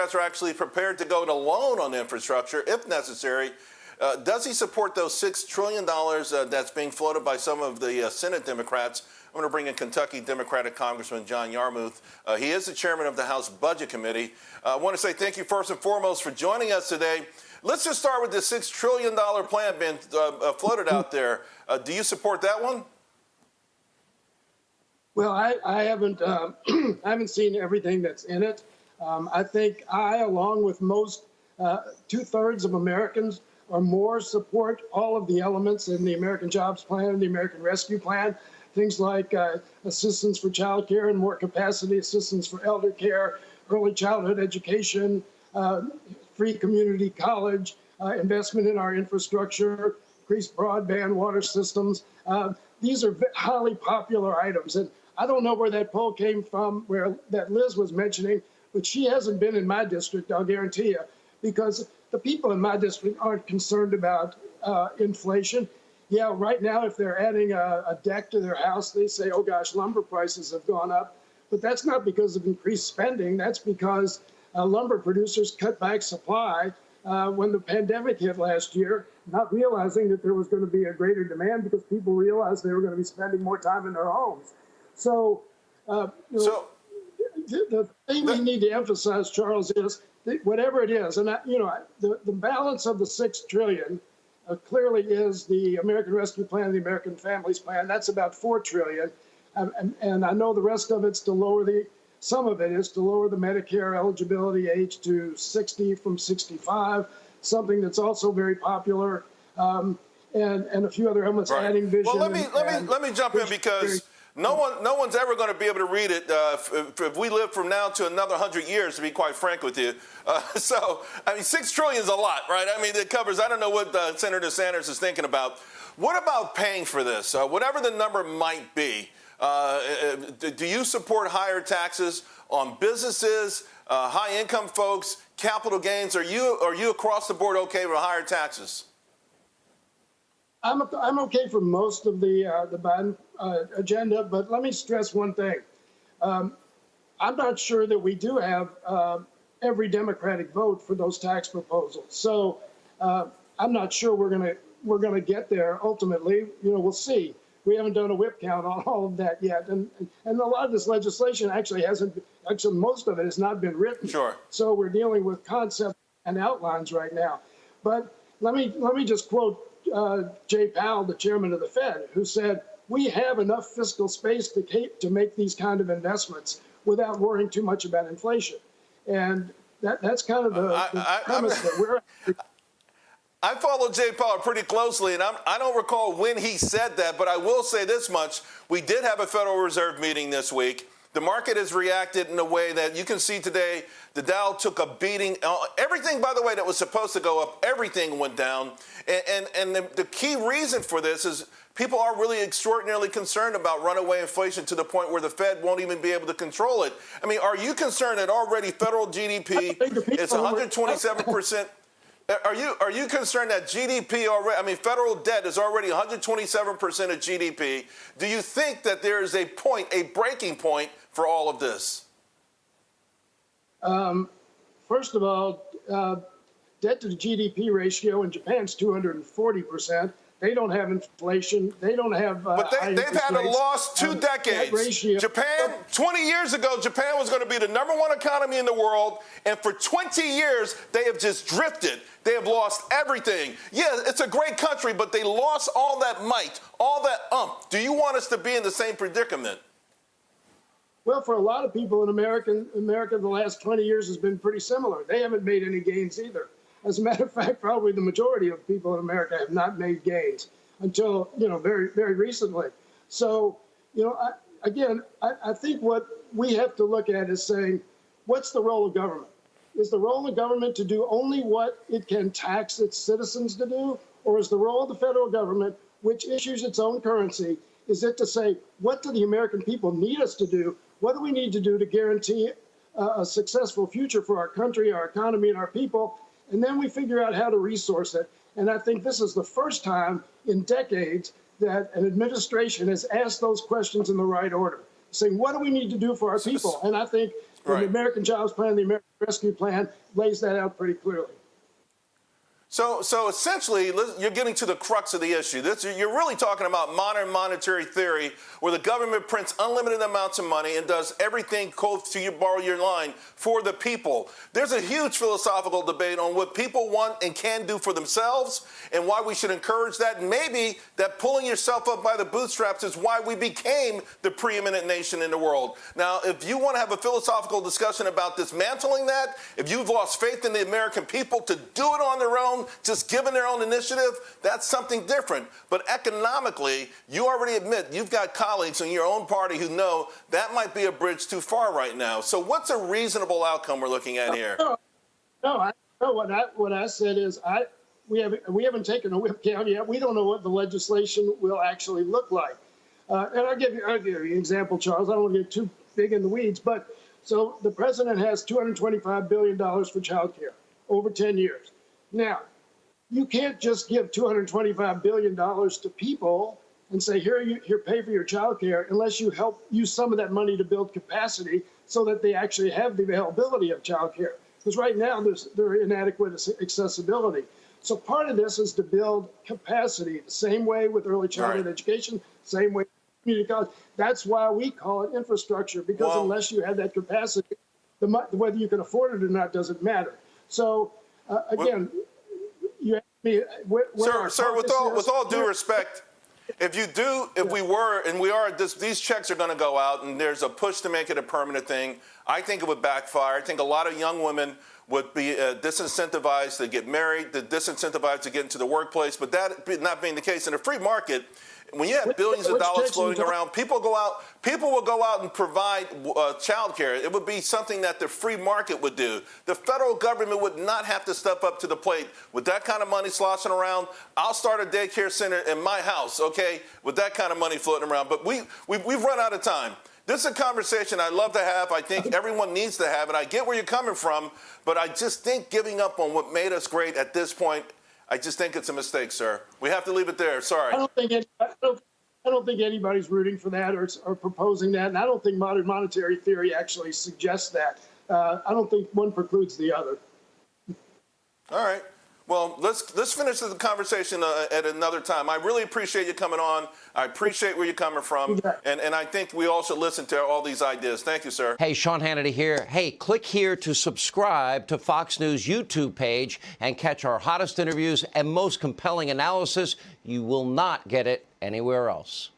Democrats are actually prepared to go it alone on infrastructure if necessary. Does he support those $6 trillion that's being floated by some of the Senate Democrats? I'm going to bring in Kentucky Democratic Congressman John Yarmuth. He is the chairman of the House Budget Committee. I want to say thank you first and foremost for joining us today. Let's just start with the $6 trillion plan being floated out there. Do you support that one? Well, I haven't I haven't seen everything that's in it. I think along with most 2/3 of Americans or more, support all of the elements in the American Jobs Plan, the American Rescue Plan, things like assistance for child care and more capacity, assistance for elder care, early childhood education, free community college, investment in our infrastructure, increased broadband, water systems. These are highly popular items. And I don't know where that poll came from, that Liz was mentioning, but she hasn't been in my district, I'll guarantee you, because the people in my district aren't concerned about inflation. Yeah, right now, if they're adding a deck to their house, they say, oh gosh, lumber prices have gone up. But that's not because of increased spending. That's because lumber producers cut back supply when the pandemic hit last year, not realizing that there was going to be a greater demand because people realized they were going to be spending more time in their homes. So, the thing we need to emphasize, Charles, is that whatever it is, and the balance of the $6 trillion clearly is the American Rescue Plan, the American Families Plan. That's about $4 trillion, and I know the rest of it's to lower some of it is to lower the Medicare eligibility age to 60 from 65, something that's also very popular, and a few other elements, right. Adding vision. Well, let me jump in because no one's ever going to be able to read it if we live from now to another 100 years, to be quite frank with you. So, I mean, $6 trillion is a lot, right? I mean, it covers, I don't know what Senator Sanders is thinking about. What about paying for this? Whatever the number might be, do you support higher taxes on businesses, high-income folks, capital gains? Are you across the board okay with higher taxes? I'm okay for most of the Biden agenda, but let me stress one thing. I'm not sure that we do have every Democratic vote for those tax proposals. So I'm not sure we're gonna get there ultimately. We'll see. We haven't done a whip count on all of that yet, and a lot of this legislation actually most of it has not been written. Sure. So we're dealing with concepts and outlines right now. But let me just quote Jay Powell, the chairman of the Fed, who said, we have enough fiscal space to make these kind of investments without worrying too much about inflation. And that's kind of the premise that we're at. I follow Jay Powell pretty closely, and I don't recall when he said that, but I will say this much. We did have a Federal Reserve meeting this week. The market has reacted in a way that you can see today. The Dow took a beating. Everything, by the way, that was supposed to go up, everything went down. And the key reason for this is people are really extraordinarily concerned about runaway inflation to the point where the Fed won't even be able to control it. I mean, are you concerned that already federal GDP is 127%? Are you concerned that GDP already, I mean, federal debt is already 127% of GDP? Do you think that there is a breaking point for all of this? First of all, debt to the GDP ratio in Japan is 240%. They don't have inflation. They don't have. But they've had a lost 2 decades. Japan, 20 years ago, Japan was going to be the #1 economy in the world. And for 20 years, they have just drifted. They have lost everything. Yeah, it's a great country, but they lost all that might, all that umph. Do you want us to be in the same predicament? Well, for a lot of people in America, the last 20 years has been pretty similar. They haven't made any gains either. As a matter of fact, probably the majority of people in America have not made gains until, very, very recently. So, I think what we have to look at is saying, what's the role of government? Is the role of government to do only what it can tax its citizens to do? Or is the role of the federal government, which issues its own currency, is it to say, what do the American people need us to do? What do we need to do to guarantee a successful future for our country, our economy, and our people? And then we figure out how to resource it. And I think this is the first time in decades that an administration has asked those questions in the right order, saying, what do we need to do for our people? And I think And Right. the American Jobs Plan, the American Rescue Plan lays that out pretty clearly. So essentially, you're getting to the crux of the issue. You're really talking about modern monetary theory, where the government prints unlimited amounts of money and does everything, quote, to you borrow your line, for the people. There's a huge philosophical debate on what people want and can do for themselves and why we should encourage that. And maybe that pulling yourself up by the bootstraps is why we became the preeminent nation in the world. Now, if you want to have a philosophical discussion about dismantling that, if you've lost faith in the American people to do it on their own, just given their own initiative, that's something different. But economically, you already admit you've got colleagues in your own party who know that might be a bridge too far right now. So what's a reasonable outcome we're looking at here? What I said is we haven't taken a whip count yet. We don't know what the legislation will actually look like. And I'll give you an example, Charles. I don't want to get too big in the weeds, but so the president has $225 billion for child care over 10 years. Now, you can't just give $225 billion to people and say, here, pay for your child care, unless you help use some of that money to build capacity so that they actually have the availability of child care. Because right now, there's inadequate accessibility. So part of this is to build capacity, the same way with early childhood education, same way with community college. That's why we call it infrastructure, because unless you have that capacity, whether you can afford it or not doesn't matter. So again, you asked me Sir, with all due respect, if these checks are going to go out and there's a push to make it a permanent thing, I think it would backfire. I think a lot of young women would be disincentivized to get married, disincentivized to get into the workplace. But that not being the case in a free market, when you have billions of dollars floating around, people will go out and provide child care. It would be something that the free market would do. The federal government would not have to step up to the plate with that kind of money sloshing around. I'll start a daycare center in my house, okay, with that kind of money floating around. But we've run out of time. This is a conversation I'd love to have. I think everyone needs to have it. I get where you're coming from, but I just think giving up on what made us great at this point, I just think it's a mistake, sir. We have to leave it there. Sorry. I don't think anybody's rooting for that or proposing that, and I don't think modern monetary theory actually suggests that. I don't think one precludes the other. All right. Well, let's finish the conversation at another time. I really appreciate you coming on. I appreciate where you're coming from. And I think we all should listen to all these ideas. Thank you, sir. Hey, Sean Hannity here. Hey, click here to subscribe to Fox News YouTube page and catch our hottest interviews and most compelling analysis. You will not get it anywhere else.